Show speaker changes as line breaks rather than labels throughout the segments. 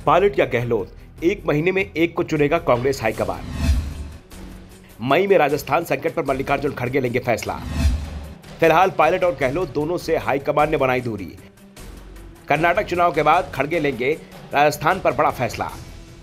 Pilot या गहलोत, 1 महीने में एक को चुनेगा कांग्रेस हाईकमान। मई में राजस्थान संकट पर मल्लिकार्जुन खड़गे लेंगे फैसला। फिलहाल पायलट और गहलोत दोनों से हाईकमान ने बनाई दूरी। कर्नाटक चुनाव के बाद खड़गे लेंगे राजस्थान पर बड़ा फैसला।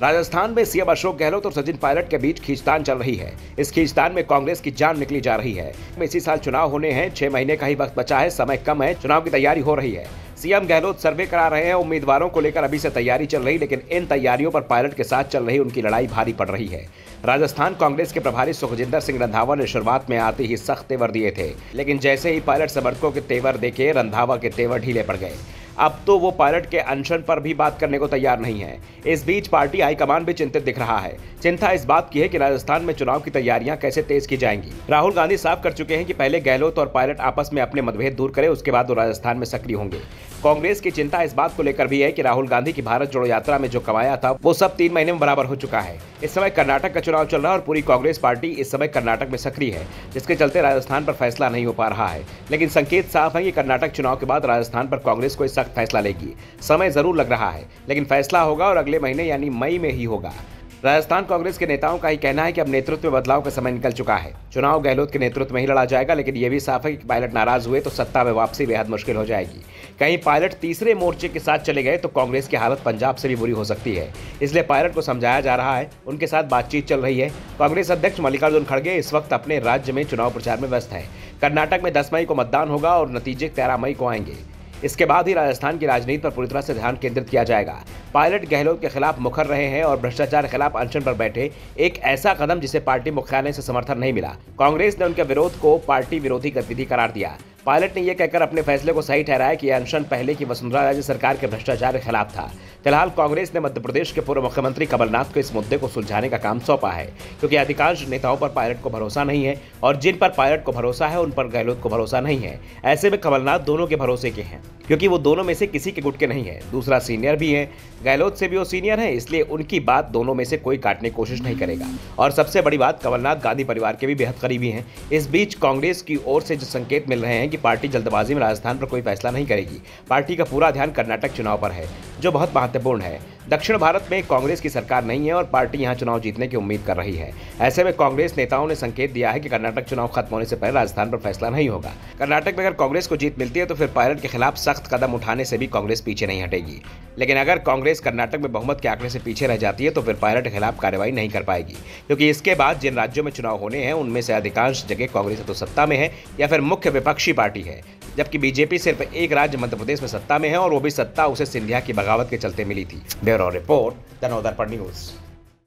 राजस्थान में सीएम अशोक गहलोत और सचिन पायलट के बीच खींचतान चल रही है। इस खींचतान में कांग्रेस की जान निकली जा रही है। इसी साल चुनाव होने हैं, 6 महीने का ही वक्त बचा है, समय कम है, चुनाव की तैयारी हो रही है। सीएम गहलोत सर्वे करा रहे हैं, उम्मीदवारों को लेकर अभी से तैयारी चल रही, लेकिन इन तैयारियों पर पायलट के साथ चल रही उनकी लड़ाई भारी पड़ रही है। राजस्थान कांग्रेस के प्रभारी सुखजिंदर सिंह रंधावा ने शुरुआत में आते ही सख्त तेवर दिए थे, लेकिन जैसे ही पायलट समर्थकों के तेवर देखे, रंधावा के तेवर ढीले पड़ गए। अब तो वो पायलट के अनशन पर भी बात करने को तैयार नहीं है। इस बीच पार्टी हाईकमान भी चिंतित दिख रहा है। चिंता इस बात की है कि राजस्थान में चुनाव की तैयारियां कैसे तेज की जाएंगी। राहुल गांधी साफ कर चुके हैं कि पहले गहलोत और पायलट आपस में अपने मतभेद दूर करें, उसके बाद वो राजस्थान में सक्रिय होंगे। कांग्रेस की चिंता इस बात को लेकर भी है कि राहुल गांधी की भारत जोड़ो यात्रा में जो कमाया था वो सब 3 महीने में बराबर हो चुका है। इस समय कर्नाटक का चुनाव चल रहा है और पूरी कांग्रेस पार्टी इस समय कर्नाटक में सक्रिय है, जिसके चलते राजस्थान पर फैसला नहीं हो पा रहा है। लेकिन संकेत साफ है कि कर्नाटक चुनाव के बाद राजस्थान पर कांग्रेस कोई सख्त फैसला लेगी। समय जरूर लग रहा है, लेकिन फैसला होगा और अगले महीने यानी मई में ही होगा। राजस्थान कांग्रेस के नेताओं का ही कहना है कि अब नेतृत्व में बदलाव का समय निकल चुका है। चुनाव गहलोत के नेतृत्व में ही लड़ा जाएगा, लेकिन यह भी साफ है कि पायलट नाराज हुए तो सत्ता में वापसी बेहद मुश्किल हो जाएगी। कहीं पायलट तीसरे मोर्चे के साथ चले गए तो कांग्रेस की हालत पंजाब से भी बुरी हो सकती है। इसलिए पायलट को समझाया जा रहा है, उनके साथ बातचीत चल रही है। कांग्रेस अध्यक्ष मल्लिकार्जुन खड़गे इस वक्त अपने राज्य में चुनाव प्रचार में व्यस्त है। कर्नाटक में 10 मई को मतदान होगा और नतीजे 13 मई को आएंगे। इसके बाद ही राजस्थान की राजनीति पर पूरी तरह से ध्यान केंद्रित किया जाएगा। पायलट गहलोत के खिलाफ मुखर रहे हैं और भ्रष्टाचार के खिलाफ अनशन पर बैठे, एक ऐसा कदम जिसे पार्टी मुख्यालय से समर्थन नहीं मिला। कांग्रेस ने उनके विरोध को पार्टी विरोधी गतिविधि करार दिया। पायलट ने यह कहकर अपने फैसले को सही ठहराया कि यह अनशन पहले की वसुंधरा राजे सरकार के भ्रष्टाचार के खिलाफ था। फिलहाल कांग्रेस ने मध्य प्रदेश के पूर्व मुख्यमंत्री कमलनाथ को इस मुद्दे को सुलझाने का काम सौंपा है, क्योंकि अधिकांश नेताओं पर पायलट को भरोसा नहीं है और जिन पर पायलट को भरोसा है उन पर गहलोत को भरोसा नहीं है। ऐसे में कमलनाथ दोनों के भरोसे के हैं, क्योंकि वो दोनों में से किसी के गुट के नहीं है। दूसरा सीनियर भी है, गहलोत से भी वो सीनियर है, इसलिए उनकी बात दोनों में से कोई काटने की कोशिश नहीं करेगा। और सबसे बड़ी बात, कमलनाथ गांधी परिवार के भी बेहद करीबी हैं। इस बीच कांग्रेस की ओर से जो संकेत मिल रहे हैं कि पार्टी जल्दबाजी में राजस्थान पर कोई फैसला नहीं करेगी। पार्टी का पूरा ध्यान कर्नाटक चुनाव पर है, जो बहुत महत्वपूर्ण है। दक्षिण भारत में कांग्रेस की सरकार नहीं है और पार्टी यहां चुनाव जीतने की उम्मीद कर रही है। ऐसे में कांग्रेस नेताओं ने संकेत दिया है कि कर्नाटक चुनाव खत्म होने से पहले राजस्थान पर फैसला नहीं होगा। कर्नाटक में अगर कांग्रेस को जीत मिलती है तो फिर पायलट के खिलाफ सख्त कदम उठाने से भी कांग्रेस पीछे नहीं हटेगी। लेकिन अगर कांग्रेस कर्नाटक में बहुमत के आंकड़े से पीछे रह जाती है तो फिर पायलट के खिलाफ कार्रवाई नहीं कर पाएगी, क्योंकि इसके बाद जिन राज्यों में चुनाव होने हैं उनमें से अधिकांश जगह कांग्रेस तो सत्ता में है या फिर मुख्य विपक्षी पार्टी है, जबकि बीजेपी सिर्फ एक राज्य मध्य प्रदेश में सत्ता में है और वो भी सत्ता उसे सिंधिया की बगावत के चलते मिली थी। Bureau report, Janodarpan news.